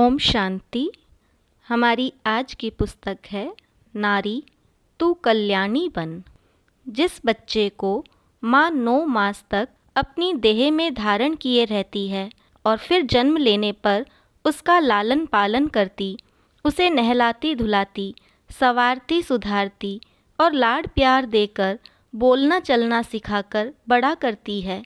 ओम शांति। हमारी आज की पुस्तक है नारी तू कल्याणी बन। जिस बच्चे को माँ 9 मास तक अपनी देह में धारण किए रहती है और फिर जन्म लेने पर उसका लालन पालन करती, उसे नहलाती धुलाती, संवारती सुधारती और लाड प्यार देकर बोलना चलना सिखाकर बड़ा करती है,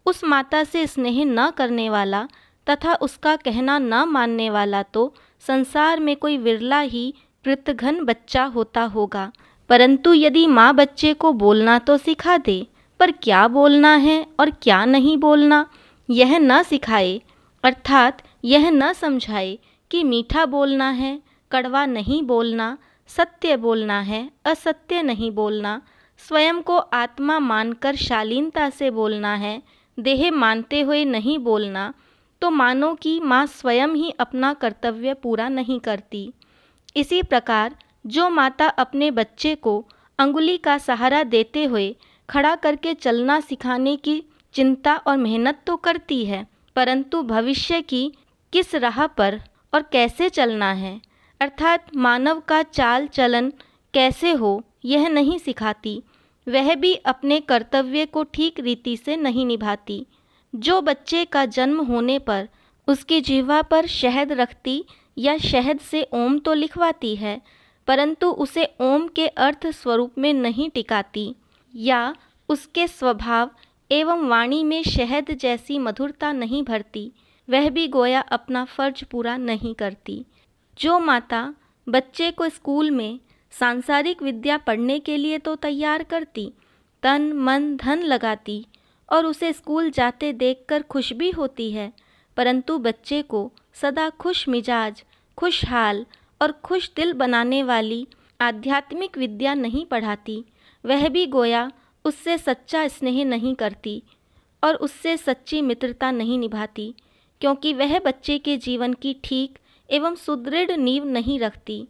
उस माता से स्नेह न करने वाला तथा उसका कहना न मानने वाला तो संसार में कोई विरला ही कृतघ्न बच्चा होता होगा। परंतु यदि माँ बच्चे को बोलना तो सिखा दे, पर क्या बोलना है और क्या नहीं बोलना यह न सिखाए, अर्थात यह न समझाए कि मीठा बोलना है, कड़वा नहीं बोलना, सत्य बोलना है, असत्य नहीं बोलना, स्वयं को आत्मा मानकर शालीनता से बोलना है, देह मानते हुए नहीं बोलना, तो मानो कि माँ स्वयं ही अपना कर्तव्य पूरा नहीं करती। इसी प्रकार जो माता अपने बच्चे को अंगुली का सहारा देते हुए खड़ा करके चलना सिखाने की चिंता और मेहनत तो करती है, परंतु भविष्य की किस राह पर और कैसे चलना है, अर्थात मानव का चाल चलन कैसे हो, यह नहीं सिखाती, वह भी अपने कर्तव्य को ठीक रीति से नहीं निभाती। जो बच्चे का जन्म होने पर उसकी जिह्वा पर शहद रखती या शहद से ओम तो लिखवाती है, परंतु उसे ओम के अर्थ स्वरूप में नहीं टिकाती या उसके स्वभाव एवं वाणी में शहद जैसी मधुरता नहीं भरती, वह भी गोया अपना फर्ज पूरा नहीं करती। जो माता बच्चे को स्कूल में सांसारिक विद्या पढ़ने के लिए तो तैयार करती, तन मन धन लगाती और उसे स्कूल जाते देखकर खुश भी होती है, परंतु बच्चे को सदा खुश मिजाज, खुशहाल और खुश दिल बनाने वाली आध्यात्मिक विद्या नहीं पढ़ाती, वह भी गोया उससे सच्चा स्नेह नहीं करती और उससे सच्ची मित्रता नहीं निभाती, क्योंकि वह बच्चे के जीवन की ठीक एवं सुदृढ़ नींव नहीं रखती।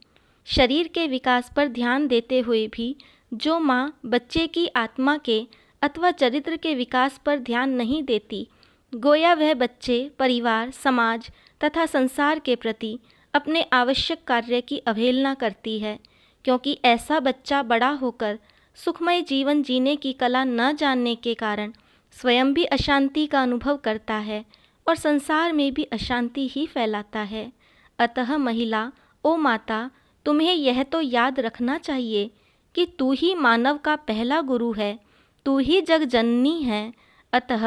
शरीर के विकास पर ध्यान देते हुए भी जो माँ बच्चे की आत्मा के अथवा चरित्र के विकास पर ध्यान नहीं देती, गोया वह बच्चे, परिवार, समाज तथा संसार के प्रति अपने आवश्यक कार्य की अवहेलना करती है, क्योंकि ऐसा बच्चा बड़ा होकर सुखमय जीवन जीने की कला न जानने के कारण स्वयं भी अशांति का अनुभव करता है और संसार में भी अशांति ही फैलाता है। अतः महिला, ओ माता, तुम्हें यह तो याद रखना चाहिए कि तू ही मानव का पहला गुरु है, तू ही जग जननी है, अतः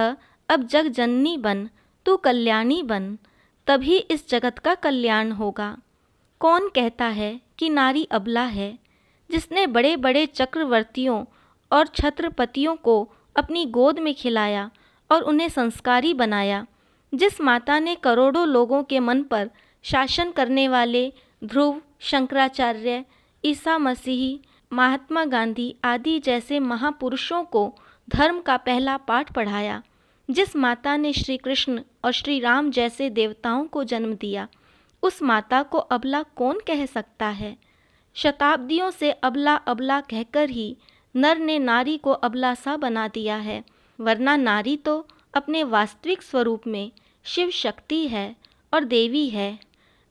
अब जग जननी बन, तू कल्याणी बन, तभी इस जगत का कल्याण होगा। कौन कहता है कि नारी अबला है? जिसने बड़े बड़े चक्रवर्तियों और छत्रपतियों को अपनी गोद में खिलाया और उन्हें संस्कारी बनाया, जिस माता ने करोड़ों लोगों के मन पर शासन करने वाले ध्रुव, शंकराचार्य, ईसा मसीह, महात्मा गांधी आदि जैसे महापुरुषों को धर्म का पहला पाठ पढ़ाया, जिस माता ने श्री कृष्ण और श्री राम जैसे देवताओं को जन्म दिया, उस माता को अबला कौन कह सकता है? शताब्दियों से अबला अबला कहकर ही नर ने नारी को अबला सा बना दिया है, वरना नारी तो अपने वास्तविक स्वरूप में शिव शक्ति है और देवी है।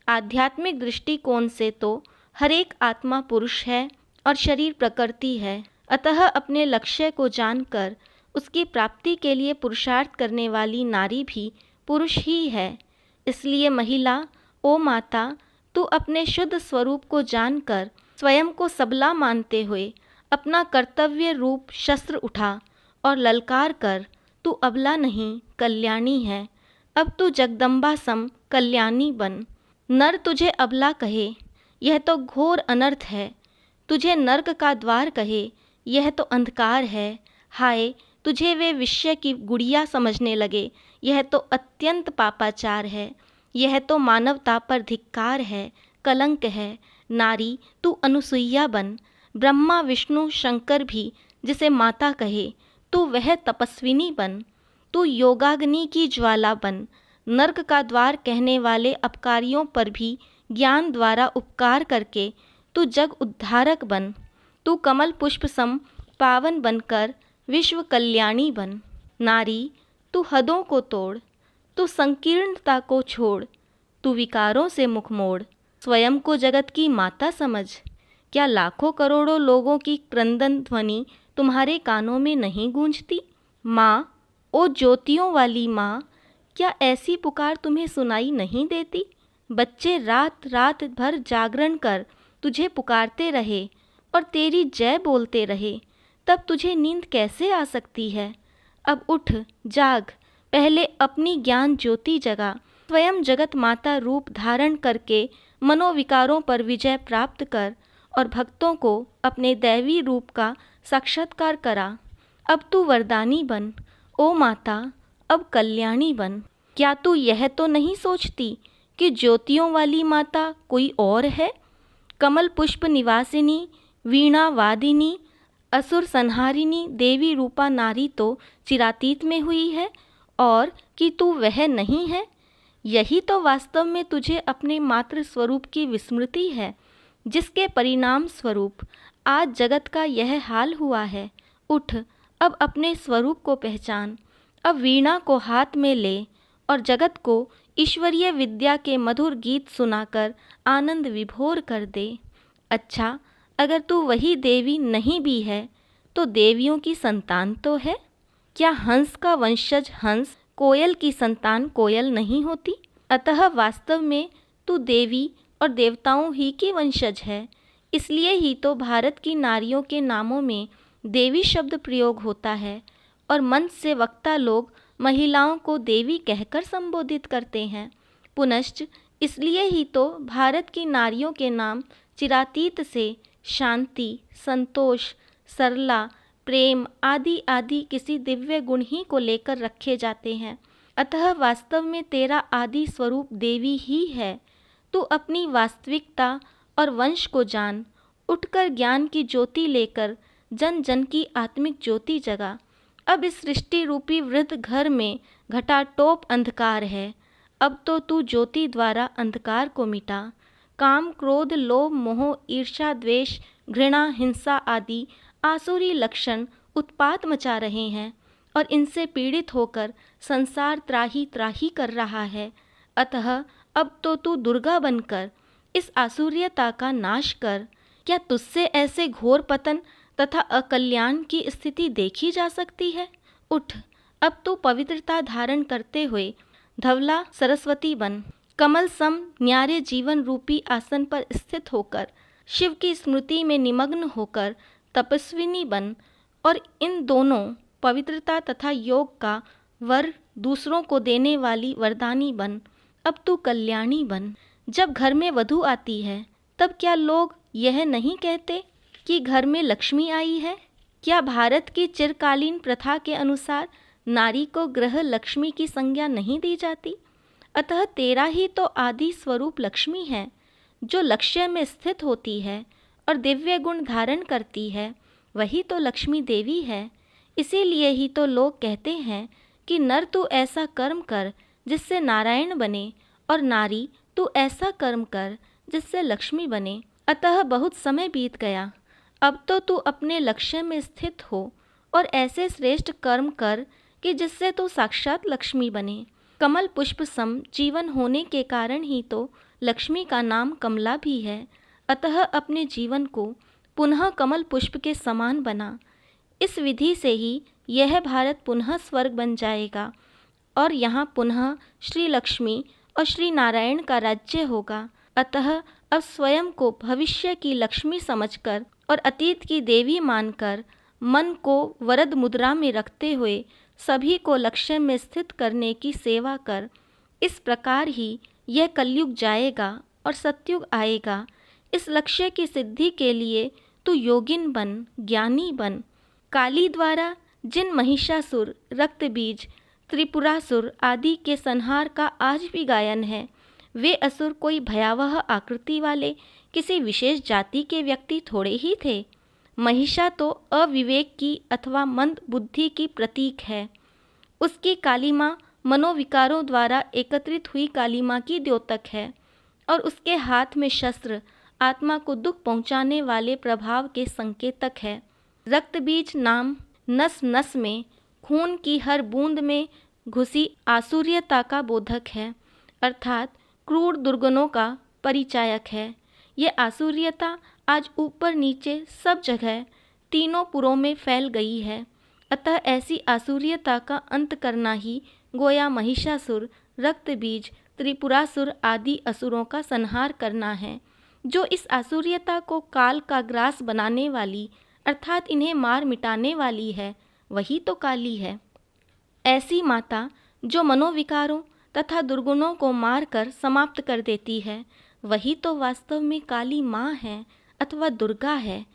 आध्यात्मिक दृष्टिकोण से तो हर एक आत्मा पुरुष है और शरीर प्रकृति है, अतः अपने लक्ष्य को जानकर उसकी प्राप्ति के लिए पुरुषार्थ करने वाली नारी भी पुरुष ही है। इसलिए महिला, ओ माता, तू अपने शुद्ध स्वरूप को जानकर स्वयं को सबला मानते हुए अपना कर्तव्य रूप शस्त्र उठा और ललकार कर, तू अबला नहीं कल्याणी है, अब तू जगदम्बा सम कल्याणी बन। नर तुझे अबला कहे, यह तो घोर अनर्थ है, तुझे नर्क का द्वार कहे, यह तो अंधकार है, हाय तुझे वे विषय की गुड़िया समझने लगे, यह तो अत्यंत पापाचार है, यह तो मानवता पर धिक्कार है, कलंक है। नारी तू अनुसुईया बन, ब्रह्मा विष्णु शंकर भी जिसे माता कहे, तू वह तपस्विनी बन, तू योगाग्नि की ज्वाला बन, नर्क का द्वार कहने वाले अपकारियों पर भी ज्ञान द्वारा उपकार करके तू जग उद्धारक बन, तू कमल पुष्प सम पावन बनकर विश्व कल्याणी बन। नारी तू हदों को तोड़, तू संकीर्णता को छोड़, तू विकारों से मुख मोड़, स्वयं को जगत की माता समझ। क्या लाखों करोड़ों लोगों की क्रंदन ध्वनि तुम्हारे कानों में नहीं गूंजती? माँ, ओ ज्योतियों वाली माँ, क्या ऐसी पुकार तुम्हें सुनाई नहीं देती? बच्चे रात रात भर जागरण कर तुझे पुकारते रहे और तेरी जय बोलते रहे, तब तुझे नींद कैसे आ सकती है? अब उठ, जाग, पहले अपनी ज्ञान ज्योति जगा, स्वयं जगत माता रूप धारण करके मनोविकारों पर विजय प्राप्त कर और भक्तों को अपने दैवी रूप का साक्षात्कार करा। अब तू वरदानी बन, ओ माता, अब कल्याणी बन। क्या तू यह तो नहीं सोचती कि ज्योतियों वाली माता कोई और है? कमल पुष्प निवासिनी, वीणा वादिनी, असुर संहारिणी देवी रूपा नारी तो चिरातीत में हुई है, और कि तू वह नहीं है? यही तो वास्तव में तुझे अपने मातृ स्वरूप की विस्मृति है, जिसके परिणाम स्वरूप आज जगत का यह हाल हुआ है। उठ, अब अपने स्वरूप को पहचान, अब वीणा को हाथ में ले और जगत को ईश्वरीय विद्या के मधुर गीत सुनाकर आनंद विभोर कर दे। अच्छा, अगर तू वही देवी नहीं भी है तो देवियों की संतान तो है। क्या हंस का वंशज हंस कोयल की संतान कोयल नहीं होती? अतः वास्तव में तू देवी और देवताओं ही की वंशज है। इसलिए ही तो भारत की नारियों के नामों में देवी शब्द प्रयोग होता है और मंच से वक्ता लोग महिलाओं को देवी कहकर संबोधित करते हैं। पुनश्च इसलिए ही तो भारत की नारियों के नाम चिरातीत से शांति, संतोष, सरला, प्रेम आदि आदि किसी दिव्य गुण ही को लेकर रखे जाते हैं। अतः वास्तव में तेरा आदि स्वरूप देवी ही है। तू अपनी वास्तविकता और वंश को जान, उठकर ज्ञान की ज्योति लेकर जन जन की आत्मिक ज्योति जगा। अब इस सृष्टि रूपी वृद्ध घर में घटाटोप अंधकार है। अब तो तू ज्योति द्वारा अंधकार को मिटा। काम, क्रोध, लोभ, मोह, ईर्ष्या, द्वेष, घृणा, हिंसा आदि आसुरी लक्षण उत्पात मचा रहे हैं और इनसे पीड़ित होकर संसार त्राही त्राही कर रहा है। अतः अब तो तू दुर्गा बनकर इस आसुर्यता का नाश कर। क्या तुझसे ऐसे घोर पतन तथा अकल्याण की स्थिति देखी जा सकती है? उठ, अब तू पवित्रता धारण करते हुए धवला सरस्वती बन। कमल सम न्यारे जीवन रूपी आसन पर स्थित होकर शिव की स्मृति में निमग्न होकर तपस्विनी बन और इन दोनों पवित्रता तथा योग का वर दूसरों को देने वाली वरदानी बन। अब तू कल्याणी बन। जब घर में वधू आती है तब क्या लोग यह नहीं कहते कि घर में लक्ष्मी आई है? क्या भारत की चिरकालीन प्रथा के अनुसार नारी को गृह लक्ष्मी की संज्ञा नहीं दी जाती? अतः तेरा ही तो आदि स्वरूप लक्ष्मी है, जो लक्ष्य में स्थित होती है और दिव्य गुण धारण करती है, वही तो लक्ष्मी देवी है। इसीलिए ही तो लोग कहते हैं कि नर तू ऐसा कर्म कर जिससे नारायण बने, और नारी तू ऐसा कर्म कर जिससे लक्ष्मी बने। अतः बहुत समय बीत गया, अब तो तू अपने लक्ष्य में स्थित हो और ऐसे श्रेष्ठ कर्म कर कि जिससे तू साक्षात लक्ष्मी बने। कमल पुष्प सम जीवन होने के कारण ही तो लक्ष्मी का नाम कमला भी है। अतः अपने जीवन को पुनः कमल पुष्प के समान बना। इस विधि से ही यह भारत पुनः स्वर्ग बन जाएगा और यहाँ पुनः श्री लक्ष्मी और श्री नारायण का राज्य होगा। अतः अब स्वयं को भविष्य की लक्ष्मी समझकर और अतीत की देवी मानकर मन को वरद मुद्रा में रखते हुए सभी को लक्ष्य में स्थित करने की सेवा कर। इस प्रकार ही यह कलयुग जाएगा और सतयुग आएगा। इस लक्ष्य की सिद्धि के लिए तू योगिन बन, ज्ञानी बन। काली द्वारा जिन महिषासुर, रक्तबीज, त्रिपुरासुर आदि के संहार का आज भी गायन है, वे असुर कोई भयावह आकृति वाले किसी विशेष जाति के व्यक्ति थोड़े ही थे। महिषा तो अविवेक की अथवा मंद बुद्धि की प्रतीक है। उसकी कालिमा मनोविकारों द्वारा एकत्रित हुई कालिमा की द्योतक है और उसके हाथ में शस्त्र आत्मा को दुख पहुंचाने वाले प्रभाव के संकेतक है। रक्तबीज नाम नस नस में, खून की हर बूंद में घुसी आसुर्यता का बोधक है, अर्थात क्रूर दुर्गुणों का परिचायक है। ये आसुरियता आज ऊपर नीचे सब जगह तीनों पुरों में फैल गई है। अतः ऐसी आसुरियता का अंत करना ही गोया महिषासुर, रक्तबीज, त्रिपुरासुर आदि असुरों का संहार करना है। जो इस आसुरियता को काल का ग्रास बनाने वाली अर्थात इन्हें मार मिटाने वाली है, वही तो काली है। ऐसी माता जो मनोविकारों तथा दुर्गुणों को मारकर समाप्त कर देती है, वही तो वास्तव में काली माँ है अथवा दुर्गा है।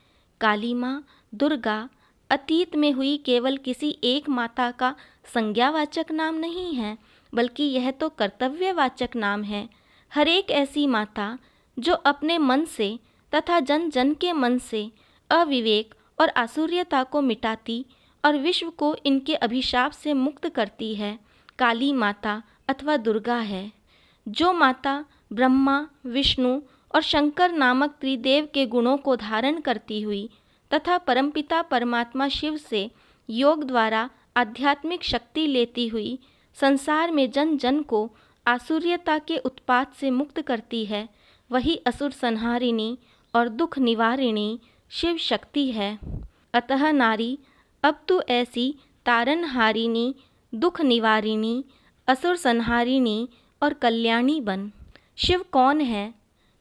काली माँ, दुर्गा अतीत में हुई केवल किसी एक माता का संज्ञावाचक नाम नहीं है, बल्कि यह तो कर्तव्यवाचक नाम है। हर एक ऐसी माता जो अपने मन से तथा जन जन के मन से अविवेक और आसुर्यता को मिटाती और विश्व को इनके अभिशाप से मुक्त करती है, काली माता अथवा दुर्गा है। जो माता ब्रह्मा, विष्णु और शंकर नामक त्रिदेव के गुणों को धारण करती हुई तथा परमपिता परमात्मा शिव से योग द्वारा आध्यात्मिक शक्ति लेती हुई संसार में जन जन को आसुर्यता के उत्पात से मुक्त करती है, वही असुर संहारिणी और दुख निवारिणी शिव शक्ति है। अतः नारी, अब तू ऐसी तारनहारिणी, दुख निवारिणी, असुर संहारिणी और कल्याणी बन। शिव कौन है?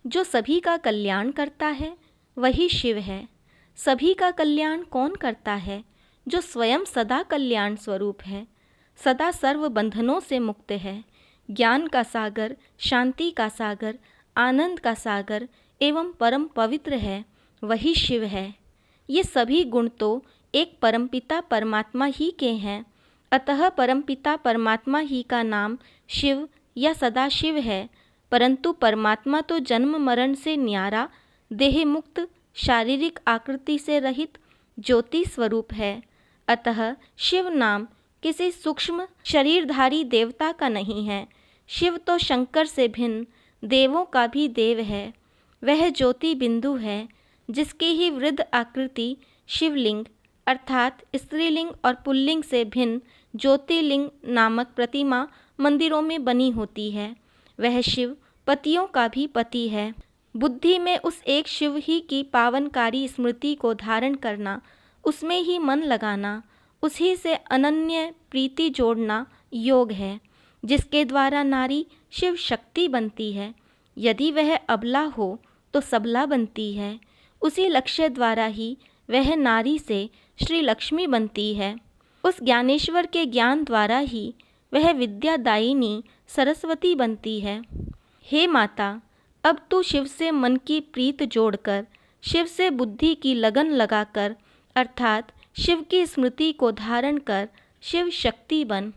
जो सभी का कल्याण करता है, वही शिव है। सभी का कल्याण कौन करता है? जो स्वयं सदा कल्याण स्वरूप है, सदा सर्व बंधनों से मुक्त है, ज्ञान का सागर, शांति का सागर, आनंद का सागर एवं परम पवित्र है, वही शिव है। ये सभी गुण तो एक परमपिता परमात्मा ही के हैं। अतः परमपिता परमात्मा ही का नाम शिव या सदाशिव है। परंतु परमात्मा तो जन्म मरण से न्यारा, देह मुक्त, शारीरिक आकृति से रहित ज्योति स्वरूप है। अतः शिव नाम किसी सूक्ष्म शरीरधारी देवता का नहीं है। शिव तो शंकर से भिन्न देवों का भी देव है। वह ज्योति बिंदु है, जिसकी ही वृद्ध आकृति शिवलिंग अर्थात स्त्रीलिंग और पुल्लिंग से भिन्न ज्योतिर्लिंग नामक प्रतिमा मंदिरों में बनी होती है। वह शिव पतियों का भी पति है। बुद्धि में उस एक शिव ही की पावनकारी स्मृति को धारण करना, उसमें ही मन लगाना, उसी से अनन्य प्रीति जोड़ना योग है, जिसके द्वारा नारी शिव शक्ति बनती है। यदि वह अबला हो तो सबला बनती है। उसी लक्ष्य द्वारा ही वह नारी से श्री लक्ष्मी बनती है। उस ज्ञानेश्वर के ज्ञान द्वारा ही वह विद्यादायिनी सरस्वती बनती है। हे माता, अब तू शिव से मन की प्रीत जोड़कर, शिव से बुद्धि की लगन लगाकर अर्थात शिव की स्मृति को धारण कर शिव शक्ति बन।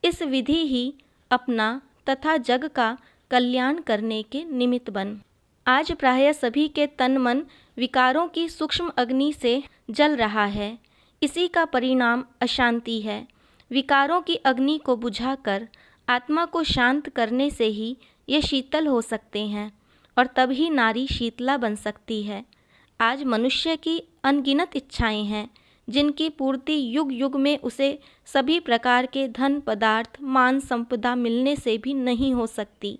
इस विधि ही अपना तथा जग का कल्याण करने के निमित्त बन। आज प्रायः सभी के तन मन विकारों की सूक्ष्म अग्नि से जल रहा है। इसी का परिणाम अशांति है। विकारों की अग्नि को बुझाकर आत्मा को शांत करने से ही ये शीतल हो सकते हैं और तभी नारी शीतला बन सकती है। आज मनुष्य की अनगिनत इच्छाएं हैं, जिनकी पूर्ति युग युग में उसे सभी प्रकार के धन पदार्थ, मान संपदा मिलने से भी नहीं हो सकती।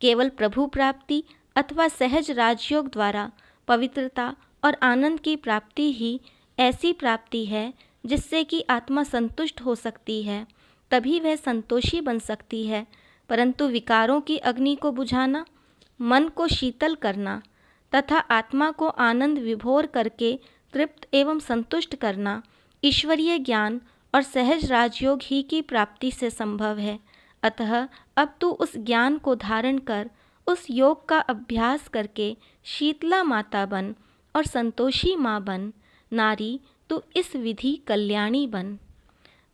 केवल प्रभु प्राप्ति अथवा सहज राजयोग द्वारा पवित्रता और आनंद की प्राप्ति ही ऐसी प्राप्ति है जिससे कि आत्मा संतुष्ट हो सकती है, तभी वह संतोषी बन सकती है। परंतु विकारों की अग्नि को बुझाना, मन को शीतल करना तथा आत्मा को आनंद विभोर करके तृप्त एवं संतुष्ट करना ईश्वरीय ज्ञान और सहज राजयोग ही की प्राप्ति से संभव है। अतः अब तू उस ज्ञान को धारण कर, उस योग का अभ्यास करके शीतला माता बन और संतोषी माँ बन। नारी, तू इस विधि कल्याणी बन।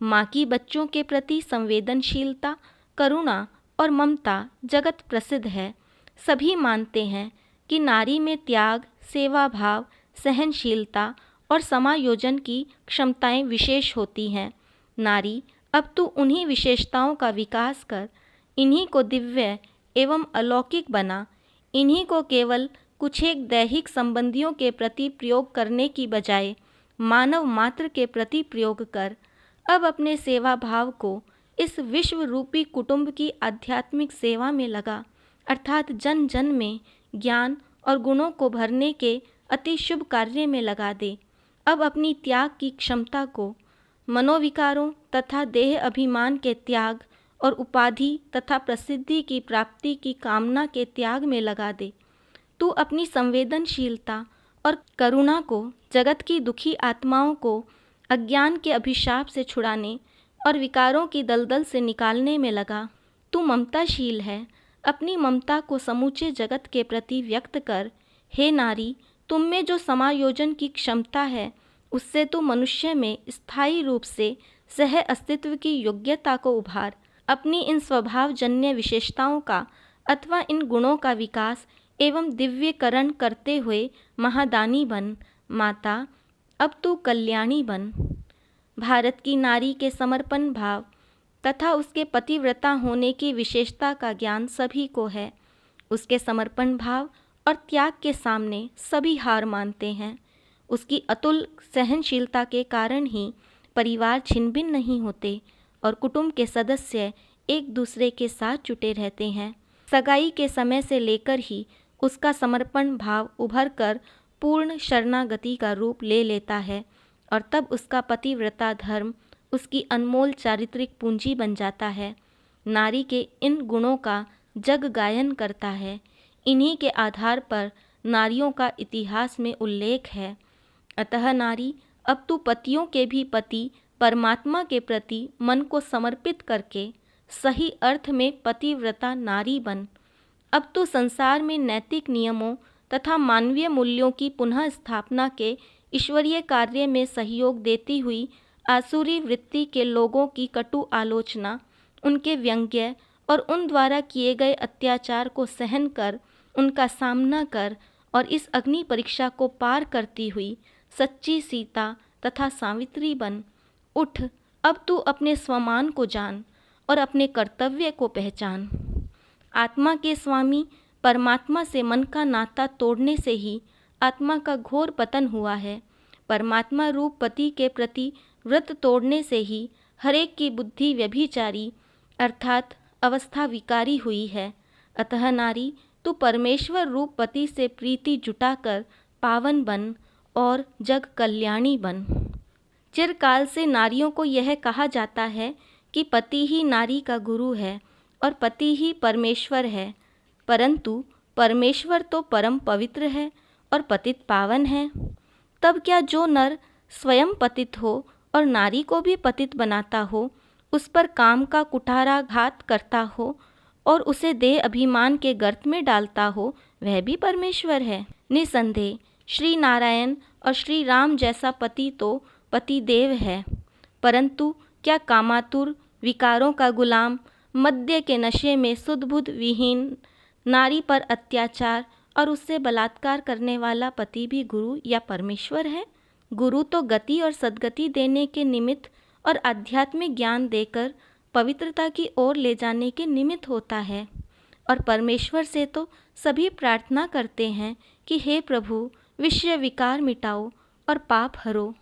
माँ की बच्चों के प्रति संवेदनशीलता, करुणा और ममता जगत प्रसिद्ध है। सभी मानते हैं कि नारी में त्याग, सेवा भाव, सहनशीलता और समायोजन की क्षमताएं विशेष होती हैं। नारी, अब तू उन्हीं विशेषताओं का विकास कर, इन्हीं को दिव्य एवं अलौकिक बना। इन्हीं को केवल कुछ एक दैहिक संबंधियों के प्रति प्रयोग करने की बजाय मानव मात्र के प्रति प्रयोग कर। अब अपने सेवा भाव को इस विश्व रूपी कुटुंब की आध्यात्मिक सेवा में लगा। अर्थात जन जन में ज्ञान और गुणों को भरने के अति शुभ कार्य में लगा दे। अब अपनी त्याग की क्षमता को मनोविकारों तथा देह अभिमान के त्याग और उपाधि तथा प्रसिद्धि की प्राप्ति की कामना के त्याग में लगा दे। तू अपनी संवेदनशीलता और करुणा को जगत की दुखी आत्माओं को अज्ञान के अभिशाप से छुड़ाने और विकारों की दलदल से निकालने में लगा। तू ममताशील है, अपनी ममता को समूचे जगत के प्रति व्यक्त कर। हे नारी, तुम में जो समायोजन की क्षमता है उससे तू मनुष्य में स्थायी रूप से सह अस्तित्व की योग्यता को उभार। अपनी इन स्वभावजन्य विशेषताओं का अथवा इन गुणों का विकास एवं दिव्यकरण करते हुए महादानी बन। माता, अब तू कल्याणी बन। भारत की नारी के समर्पण भाव तथा उसके पतिव्रता होने की विशेषता का ज्ञान सभी को है। उसके समर्पण भाव और त्याग के सामने सभी हार मानते हैं। उसकी अतुल सहनशीलता के कारण ही परिवार छिन्न भिन्न नहीं होते और कुटुंब के सदस्य एक दूसरे के साथ जुटे रहते हैं। सगाई के समय से लेकर ही उसका समर्पण भाव उभर कर पूर्ण शरणागति का रूप ले लेता है और तब उसका पतिव्रता धर्म उसकी अनमोल चारित्रिक पूंजी बन जाता है। नारी के इन गुणों का जग गायन करता है। इन्हीं के आधार पर नारियों का इतिहास में उल्लेख है। अतः नारी, अब तू पतियों के भी पति परमात्मा के प्रति मन को समर्पित करके सही अर्थ में पतिव्रता नारी बन। अब तू संसार में नैतिक नियमों तथा मानवीय मूल्यों की पुनः स्थापना के ईश्वरीय कार्य में सहयोग देती हुई आसुरी वृत्ति के लोगों की कटु आलोचना, उनके व्यंग्य और उन द्वारा किए गए अत्याचार को सहन कर, उनका सामना कर और इस अग्नि परीक्षा को पार करती हुई सच्ची सीता तथा सावित्री बन। उठ, अब तू अपने स्वमान को जान और अपने कर्तव्य को पहचान। आत्मा के स्वामी परमात्मा से मन का नाता तोड़ने से ही आत्मा का घोर पतन हुआ है। परमात्मा रूप पति के प्रति व्रत तोड़ने से ही हरेक की बुद्धि व्यभिचारी अर्थात अवस्था विकारी हुई है। अतः नारी, तू परमेश्वर रूप पति से प्रीति जुटाकर पावन बन और जग कल्याणी बन। चिरकाल से नारियों को यह कहा जाता है कि पति ही नारी का गुरु है और पति ही परमेश्वर है, परंतु परमेश्वर तो परम पवित्र है और पतित पावन है। तब क्या जो नर स्वयं पतित हो और नारी को भी पतित बनाता हो, उस पर काम का कुठाराघात करता हो और उसे देह अभिमान के गर्त में डालता हो, वह भी परमेश्वर है? निसंदेह श्री नारायण और श्री राम जैसा पति तो पतिदेव है, परंतु क्या कामातुर विकारों का गुलाम मद्य के नशे में सुध-बुध विहीन नारी पर अत्याचार और उससे बलात्कार करने वाला पति भी गुरु या परमेश्वर है? गुरु तो गति और सद्गति देने के निमित्त और आध्यात्मिक ज्ञान देकर पवित्रता की ओर ले जाने के निमित्त होता है, और परमेश्वर से तो सभी प्रार्थना करते हैं कि हे प्रभु, विषय विकार मिटाओ और पाप हरो।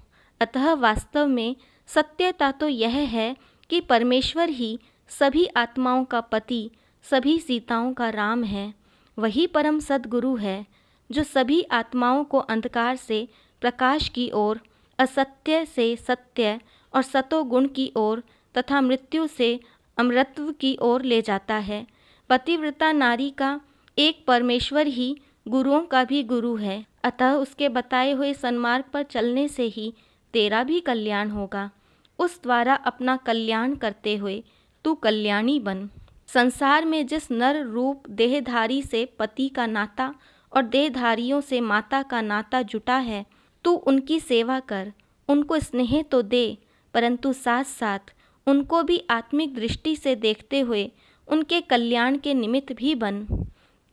अतः वास्तव में सत्यता तो यह है कि परमेश्वर ही सभी आत्माओं का पति, सभी सीताओं का राम है। वही परम सद्गुरु है जो सभी आत्माओं को अंधकार से प्रकाश की ओर, असत्य से सत्य और सतोगुण की ओर तथा मृत्यु से अमरत्व की ओर ले जाता है। पतिव्रता नारी का एक परमेश्वर ही गुरुओं का भी गुरु है, अतः उसके बताए हुए सन्मार्ग पर चलने से ही तेरा भी कल्याण होगा। उस द्वारा अपना कल्याण करते हुए तू कल्याणी बन। संसार में जिस नर रूप देहधारी से पति का नाता और देहधारियों से माता का नाता जुटा है, तू उनकी सेवा कर, उनको स्नेह तो दे, परंतु साथ साथ उनको भी आत्मिक दृष्टि से देखते हुए उनके कल्याण के निमित्त भी बन।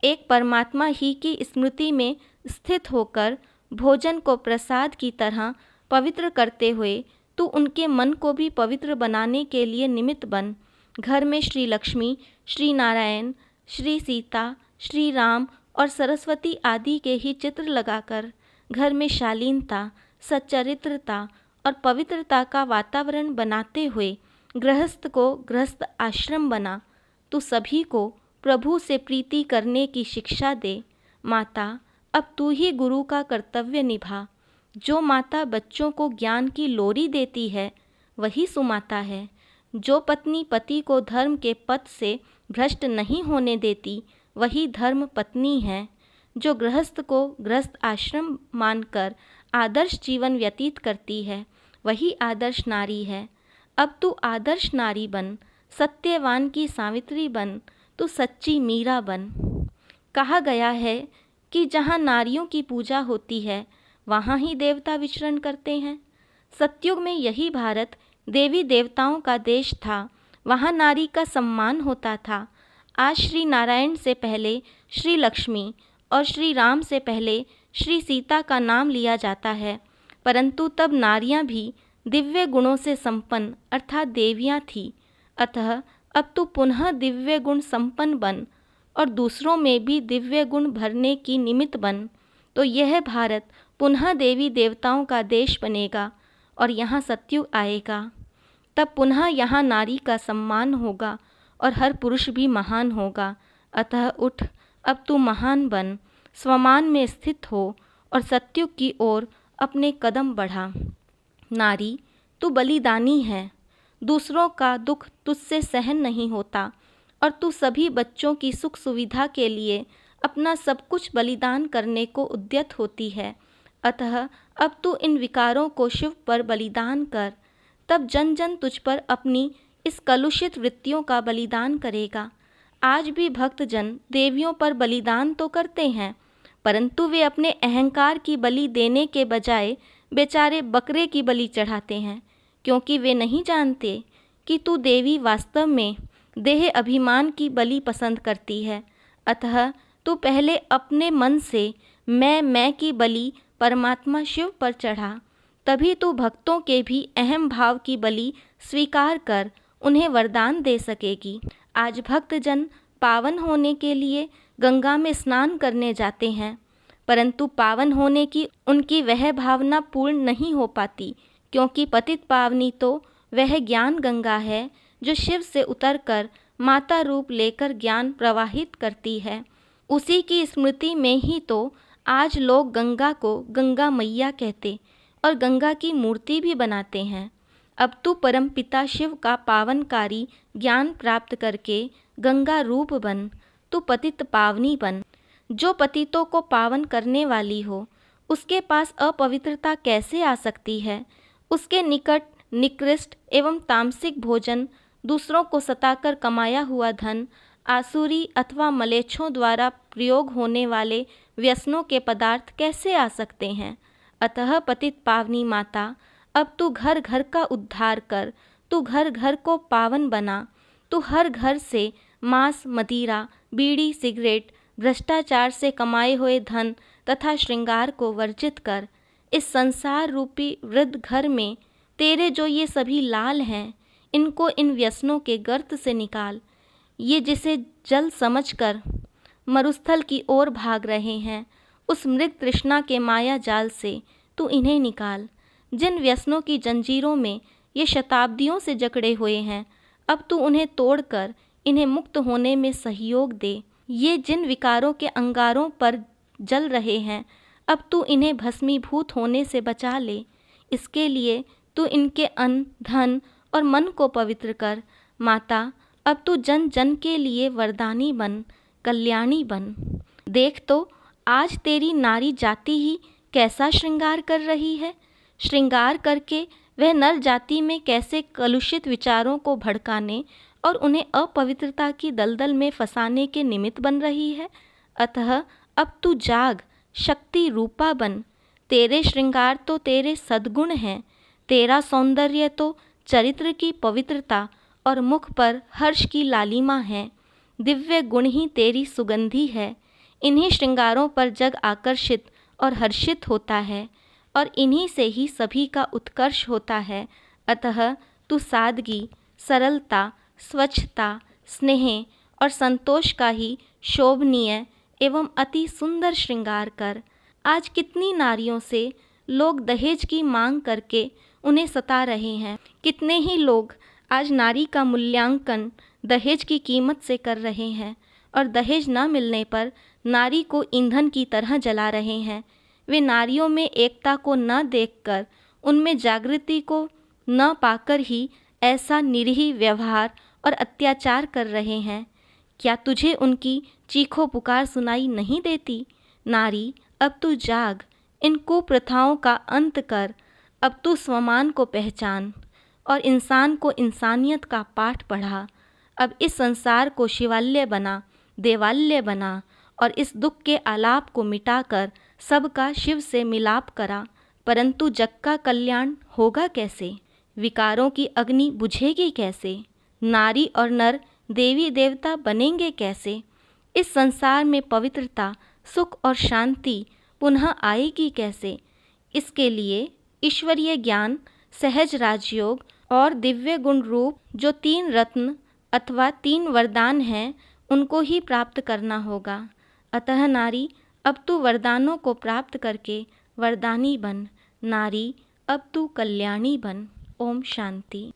एक परमात्मा ही की स्मृति में स्थित होकर भोजन को प्रसाद की तरह पवित्र करते हुए तू उनके मन को भी पवित्र बनाने के लिए निमित्त बन। घर में श्री लक्ष्मी, श्री नारायण, श्री सीता, श्री राम और सरस्वती आदि के ही चित्र लगाकर घर में शालीनता, सच्चरित्रता और पवित्रता का वातावरण बनाते हुए गृहस्थ को गृहस्थ आश्रम बना। तू सभी को प्रभु से प्रीति करने की शिक्षा दे। माता, अब तू ही गुरु का कर्तव्य निभा। जो माता बच्चों को ज्ञान की लोरी देती है वही सुमाता है। जो पत्नी पति को धर्म के पथ से भ्रष्ट नहीं होने देती वही धर्म पत्नी है। जो गृहस्थ को गृहस्थ आश्रम मानकर आदर्श जीवन व्यतीत करती है वही आदर्श नारी है। अब तू आदर्श नारी बन, सत्यवान की सावित्री बन, तू सच्ची मीरा बन। कहा गया है कि जहाँ नारियों की पूजा होती है वहाँ ही देवता विचरण करते हैं। सतयुग में यही भारत देवी देवताओं का देश था, वहाँ नारी का सम्मान होता था। आज श्री नारायण से पहले श्री लक्ष्मी और श्री राम से पहले श्री सीता का नाम लिया जाता है, परंतु तब नारियां भी दिव्य गुणों से संपन्न अर्थात देवियां थीं। अतः अब तू पुनः दिव्य गुण संपन्न बन और दूसरों में भी दिव्य गुण भरने की निमित्त बन, तो यह भारत पुनः देवी देवताओं का देश बनेगा और यहाँ सतयुग आएगा। तब पुनः यहाँ नारी का सम्मान होगा और हर पुरुष भी महान होगा। अतः उठ, अब तू महान बन, स्वमान में स्थित हो और सतयुग की ओर अपने कदम बढ़ा। नारी, तू बलिदानी है, दूसरों का दुख तुझसे सहन नहीं होता और तू सभी बच्चों की सुख सुविधा के लिए अपना सब कुछ बलिदान करने को उद्यत होती है। अतः अब तू इन विकारों को शिव पर बलिदान कर, तब जन जन तुझ पर अपनी इस कलुषित वृत्तियों का बलिदान करेगा। आज भी भक्तजन देवियों पर बलिदान तो करते हैं, परंतु वे अपने अहंकार की बलि देने के बजाय बेचारे बकरे की बलि चढ़ाते हैं, क्योंकि वे नहीं जानते कि तू देवी वास्तव में देह अभिमान की बलि पसंद करती है। अतः तू पहले अपने मन से मैं की बलि परमात्मा शिव पर चढ़ा, तभी तू भक्तों के भी अहम भाव की बलि स्वीकार कर उन्हें वरदान दे सकेगी। आज भक्तजन पावन होने के लिए गंगा में स्नान करने जाते हैं, परंतु पावन होने की उनकी वह भावना पूर्ण नहीं हो पाती, क्योंकि पतित पावनी तो वह ज्ञान गंगा है जो शिव से उतरकर माता रूप लेकर ज्ञान प्रवाहित करती है। उसी की स्मृति में ही तो आज लोग गंगा को गंगा मैया कहते और गंगा की मूर्ति भी बनाते हैं। अब तू परमपिता शिव का पावनकारी ज्ञान प्राप्त करके गंगा रूप बन, तू पतित पावनी बन। जो पतितों को पावन करने वाली हो उसके पास अपवित्रता कैसे आ सकती है। उसके निकट निकृष्ट एवं तामसिक भोजन, दूसरों को सताकर कमाया हुआ धन, आसुरी अथवा मलेच्छों द्वारा प्रयोग होने वाले व्यसनों के पदार्थ कैसे आ सकते हैं। अतः पतित पावनी माता, अब तू घर घर का उद्धार कर, तू घर घर को पावन बना। तू हर घर से मांस, मदिरा, बीड़ी, सिगरेट, भ्रष्टाचार से कमाए हुए धन तथा श्रृंगार को वर्जित कर। इस संसार रूपी वृद्ध घर में तेरे जो ये सभी लाल हैं, इनको इन व्यसनों के गर्त से निकाल। ये जिसे जल समझकर मरुस्थल की ओर भाग रहे हैं, उस मृग तृष्णा के माया जाल से तू इन्हें निकाल। जिन व्यसनों की जंजीरों में ये शताब्दियों से जकड़े हुए हैं, अब तू उन्हें तोड़कर इन्हें मुक्त होने में सहयोग दे। ये जिन विकारों के अंगारों पर जल रहे हैं, अब तू इन्हें भस्मीभूत होने से बचा ले। इसके लिए तू इनके अन्न, धन और मन को पवित्र कर। माता, अब तू जन जन के लिए वरदानी बन, कल्याणी बन। देख तो आज तेरी नारी जाति ही कैसा श्रृंगार कर रही है। श्रृंगार करके वह नर जाति में कैसे कलुषित विचारों को भड़काने और उन्हें अपवित्रता की दलदल में फंसाने के निमित्त बन रही है। अतः अब तू जाग, शक्ति रूपा बन। तेरे श्रृंगार तो तेरे सद्गुण हैं, तेरा सौंदर्य तो चरित्र की पवित्रता और मुख पर हर्ष की लालिमा है। दिव्य गुण ही तेरी सुगंधि है। इन्हीं श्रृंगारों पर जग आकर्षित और हर्षित होता है और इन्हीं से ही सभी का उत्कर्ष होता है। अतः तू सादगी, सरलता, स्वच्छता, स्नेह और संतोष का ही शोभनीय एवं अति सुंदर श्रृंगार कर। आज कितनी नारियों से लोग दहेज की मांग करके उन्हें सता रहे हैं। कितने ही लोग आज नारी का मूल्यांकन दहेज की कीमत से कर रहे हैं और दहेज न मिलने पर नारी को ईंधन की तरह जला रहे हैं। वे नारियों में एकता को न देखकर, उनमें जागृति को न पाकर ही ऐसा निरीह व्यवहार और अत्याचार कर रहे हैं। क्या तुझे उनकी चीखों पुकार सुनाई नहीं देती? नारी, अब तू जाग, इन कुप्रथाओं का अंत कर। अब तू स्वमान को पहचान और इंसान को इंसानियत का पाठ पढ़ा। अब इस संसार को शिवालय बना, देवालय बना और इस दुख के आलाप को मिटाकर सबका शिव से मिलाप करा। परंतु जग का कल्याण होगा कैसे? विकारों की अग्नि बुझेगी कैसे? नारी और नर देवी देवता बनेंगे कैसे? इस संसार में पवित्रता, सुख और शांति पुनः आएगी कैसे? इसके लिए ईश्वरीय ज्ञान, सहज राजयोग और दिव्य गुण रूप जो 3 रत्न अथवा 3 वरदान हैं, उनको ही प्राप्त करना होगा। अतः नारी, अब तू वरदानों को प्राप्त करके वरदानी बन। नारी, अब तू कल्याणी बन। ओम शांति।